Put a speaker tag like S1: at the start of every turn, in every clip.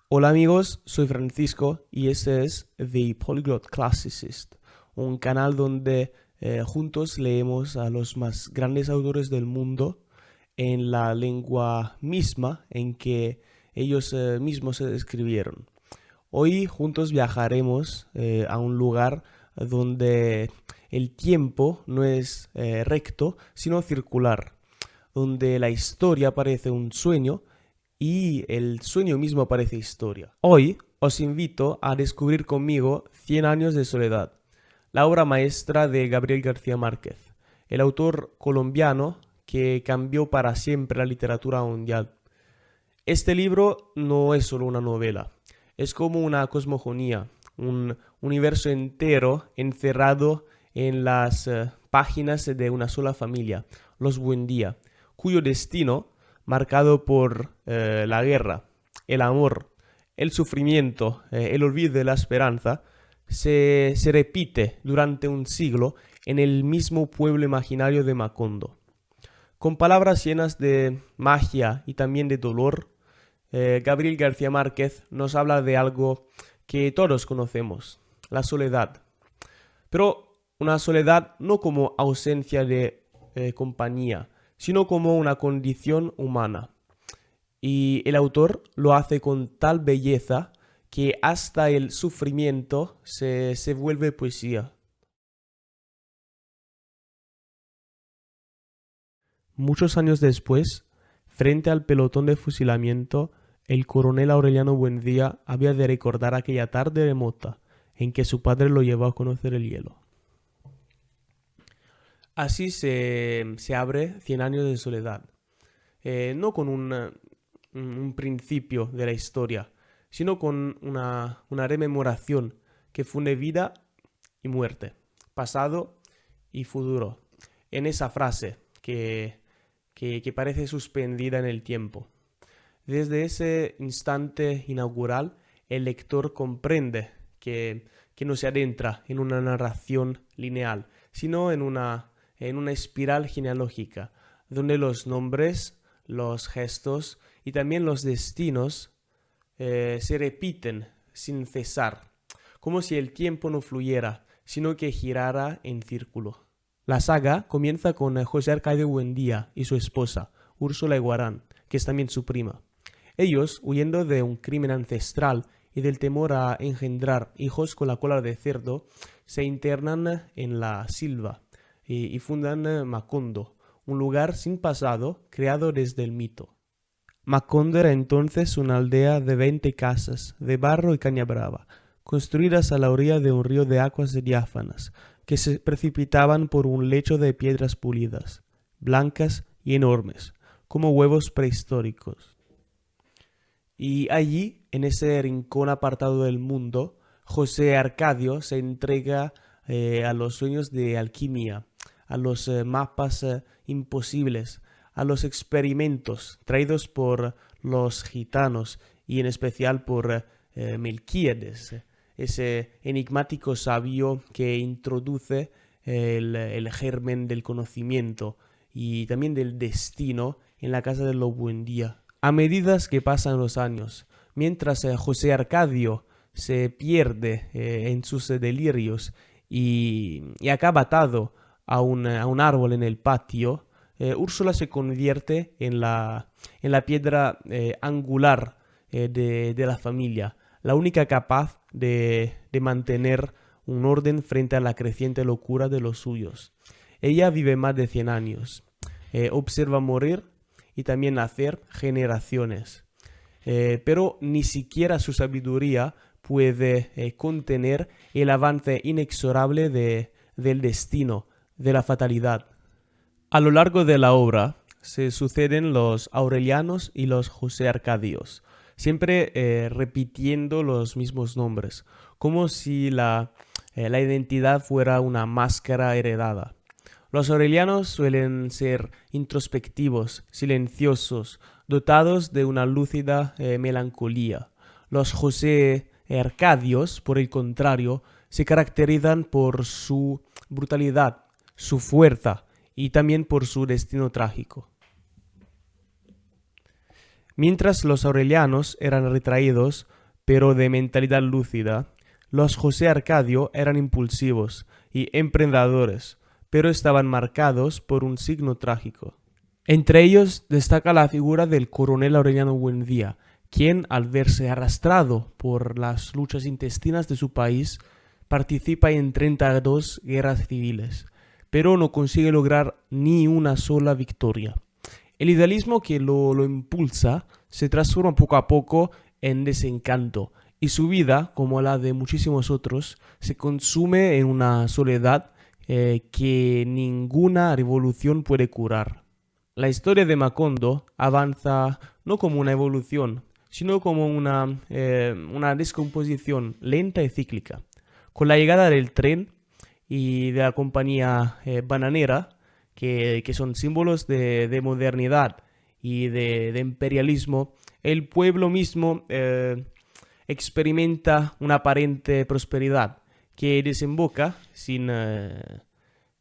S1: Hola amigos, soy Francisco y este es The Polyglot Classicist, un canal donde juntos leemos a los más grandes autores del mundo en la lengua misma en que ellos mismos se escribieron. Hoy juntos viajaremos a un lugar donde el tiempo no es recto, sino circular, donde la historia parece un sueño y el sueño mismo parece historia. Hoy os invito a descubrir conmigo Cien años de soledad, la obra maestra de Gabriel García Márquez, el autor colombiano que cambió para siempre la literatura mundial. Este libro no es solo una novela, es como una cosmogonía, un universo entero encerrado en las páginas de una sola familia, los Buendía, cuyo destino, marcado por la guerra, el amor, el sufrimiento, el olvido y la esperanza, se repite durante un siglo en el mismo pueblo imaginario de Macondo. Con palabras llenas de magia y también de dolor, Gabriel García Márquez nos habla de algo que todos conocemos, la soledad. Pero una soledad no como ausencia de compañía, sino como una condición humana. Y el autor lo hace con tal belleza que hasta el sufrimiento se vuelve poesía. Muchos años después, frente al pelotón de fusilamiento, el coronel Aureliano Buendía había de recordar aquella tarde remota en que su padre lo llevó a conocer el hielo. Así se abre Cien años de soledad, no con un principio de la historia, sino con una rememoración que funde vida y muerte, pasado y futuro, en esa frase que parece suspendida en el tiempo. Desde ese instante inaugural, el lector comprende que no se adentra en una narración lineal, sino en una espiral genealógica, donde los nombres, los gestos y también los destinos se repiten sin cesar, como si el tiempo no fluyera, sino que girara en círculo. La saga comienza con José Arcadio Buendía y su esposa, Úrsula Eguarán, que es también su prima. Ellos, huyendo de un crimen ancestral y del temor a engendrar hijos con la cola de cerdo, se internan en la Silva y fundan Macondo, un lugar sin pasado creado desde el mito. Macondo era entonces una aldea de 20 casas, de barro y caña brava, construidas a la orilla de un río de aguas diáfanas, que se precipitaban por un lecho de piedras pulidas, blancas y enormes, como huevos prehistóricos. Y allí, en ese rincón apartado del mundo, José Arcadio se entrega a los sueños de alquimia, a los mapas imposibles, a los experimentos traídos por los gitanos y en especial por Melquíades, ese enigmático sabio que introduce el germen del conocimiento y también del destino en la casa de los Buendía. A medida que pasan los años, mientras José Arcadio se pierde en sus delirios y acaba atado a un árbol en el patio, Úrsula se convierte en la piedra angular de la familia, la única capaz de mantener un orden frente a la creciente locura de los suyos. Ella vive más de 100 años, observa morir y también nacer generaciones, pero ni siquiera su sabiduría puede contener el avance inexorable del destino, de la fatalidad. A lo largo de la obra se suceden los Aurelianos y los José Arcadios, siempre repitiendo los mismos nombres, como si la identidad fuera una máscara heredada. Los Aurelianos suelen ser introspectivos, silenciosos, dotados de una lúcida melancolía. Los José Arcadios, por el contrario, se caracterizan por su brutalidad, su fuerza y también por su destino trágico. Mientras los aurelianos eran retraídos, pero de mentalidad lúcida, los José Arcadio eran impulsivos y emprendedores, pero estaban marcados por un signo trágico. Entre ellos destaca la figura del coronel Aureliano Buendía, quien, al verse arrastrado por las luchas intestinas de su país, participa en 32 guerras civiles, pero no consigue lograr ni una sola victoria. El idealismo que lo impulsa se transforma poco a poco en desencanto, y su vida, como la de muchísimos otros, se consume en una soledad que ninguna revolución puede curar. La historia de Macondo avanza no como una evolución, sino como una descomposición lenta y cíclica. Con la llegada del tren y de la compañía bananera, que son símbolos de modernidad y de imperialismo, el pueblo mismo experimenta una aparente prosperidad que desemboca, sin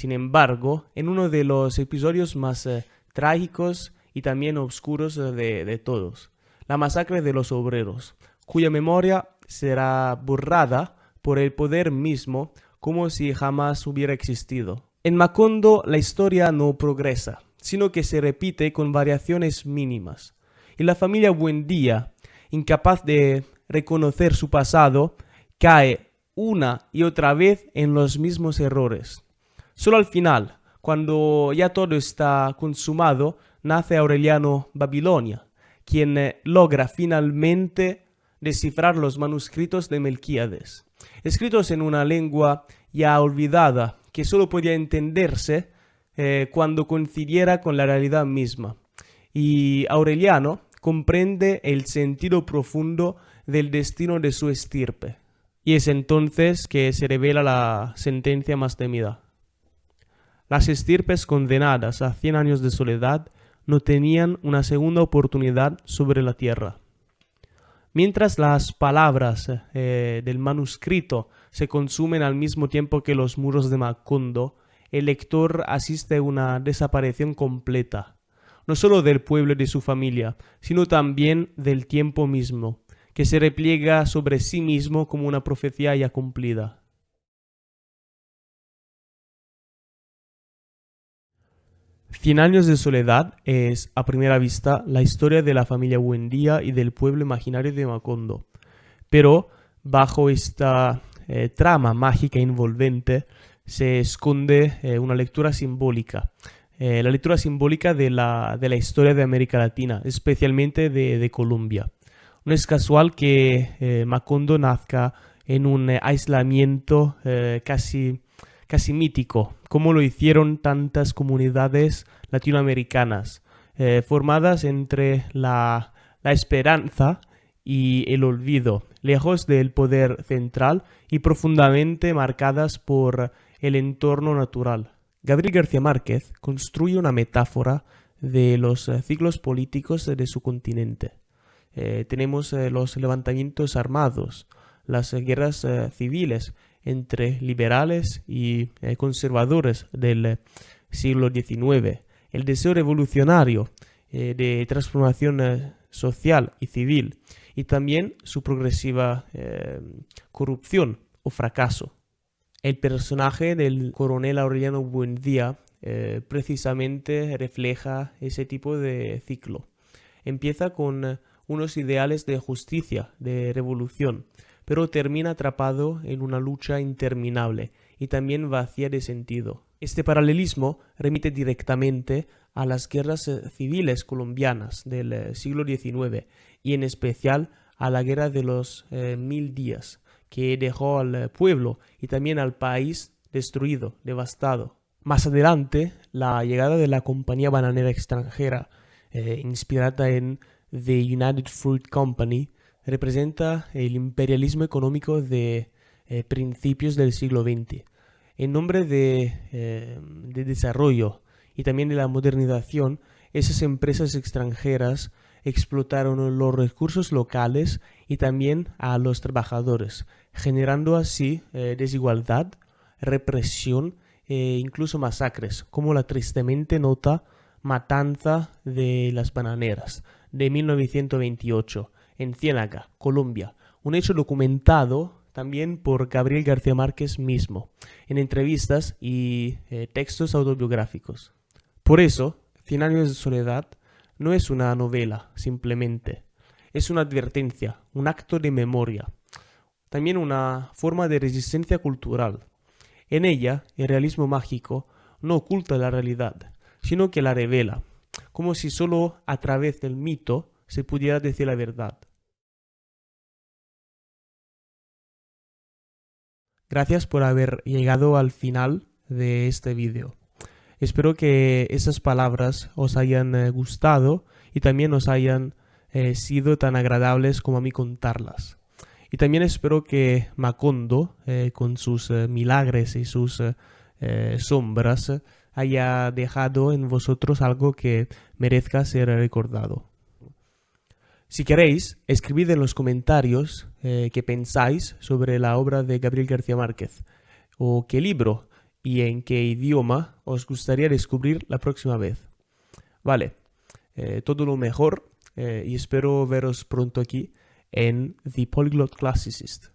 S1: embargo, en uno de los episodios más trágicos y también oscuros de todos, la masacre de los obreros, cuya memoria será borrada por el poder mismo como si jamás hubiera existido. En Macondo la historia no progresa, sino que se repite con variaciones mínimas, y la familia Buendía, incapaz de reconocer su pasado, cae una y otra vez en los mismos errores. Solo al final, cuando ya todo está consumado, nace Aureliano Babilonia, quien logra finalmente descifrar los manuscritos de Melquíades, escritos en una lengua ya olvidada, que solo podía entenderse cuando coincidiera con la realidad misma. Y Aureliano comprende el sentido profundo del destino de su estirpe. Y es entonces que se revela la sentencia más temida. Las estirpes condenadas a 100 años de soledad no tenían una segunda oportunidad sobre la tierra. Mientras las palabras del manuscrito se consumen al mismo tiempo que los muros de Macondo, el lector asiste a una desaparición completa, no solo del pueblo y de su familia, sino también del tiempo mismo, que se repliega sobre sí mismo como una profecía ya cumplida. Cien años de soledad es, a primera vista, la historia de la familia Buendía y del pueblo imaginario de Macondo. Pero bajo esta trama mágica e envolvente se esconde una lectura simbólica. La lectura simbólica de la historia de América Latina, especialmente de Colombia. No es casual que Macondo nazca en un aislamiento casi mítico, como lo hicieron tantas comunidades latinoamericanas, formadas entre la esperanza y el olvido, lejos del poder central y profundamente marcadas por el entorno natural. Gabriel García Márquez construye una metáfora de los ciclos políticos de su continente. Tenemos los levantamientos armados, las guerras civiles entre liberales y conservadores del siglo XIX, el deseo revolucionario de transformación social y civil, y también su progresiva corrupción o fracaso. El personaje del coronel Aureliano Buendía precisamente refleja ese tipo de ciclo. Empieza con unos ideales de justicia, de revolución, pero termina atrapado en una lucha interminable y también vacía de sentido. Este paralelismo remite directamente a las guerras civiles colombianas del siglo XIX y en especial a la guerra de los 1000 días, que dejó al pueblo y también al país destruido, devastado. Más adelante, la llegada de la compañía bananera extranjera, inspirada en The United Fruit Company, representa el imperialismo económico de principios del siglo XX. En nombre de desarrollo y también de la modernización, esas empresas extranjeras explotaron los recursos locales y también a los trabajadores, generando así desigualdad, represión e incluso masacres, como la tristemente nota matanza de las bananeras de 1928 en Ciénaga, Colombia. Un hecho documentado también por Gabriel García Márquez mismo, en entrevistas y textos autobiográficos. Por eso, Cien años de soledad no es una novela, simplemente. Es una advertencia, un acto de memoria. También una forma de resistencia cultural. En ella, el realismo mágico no oculta la realidad, sino que la revela, como si solo a través del mito se pudiera decir la verdad. Gracias por haber llegado al final de este vídeo. Espero que esas palabras os hayan gustado y también os hayan sido tan agradables como a mí contarlas. Y también espero que Macondo, con sus milagres y sus sombras, haya dejado en vosotros algo que merezca ser recordado. Si queréis, escribid en los comentarios qué pensáis sobre la obra de Gabriel García Márquez, o qué libro y en qué idioma os gustaría descubrir la próxima vez. Vale, todo lo mejor y espero veros pronto aquí en The Polyglot Classicist.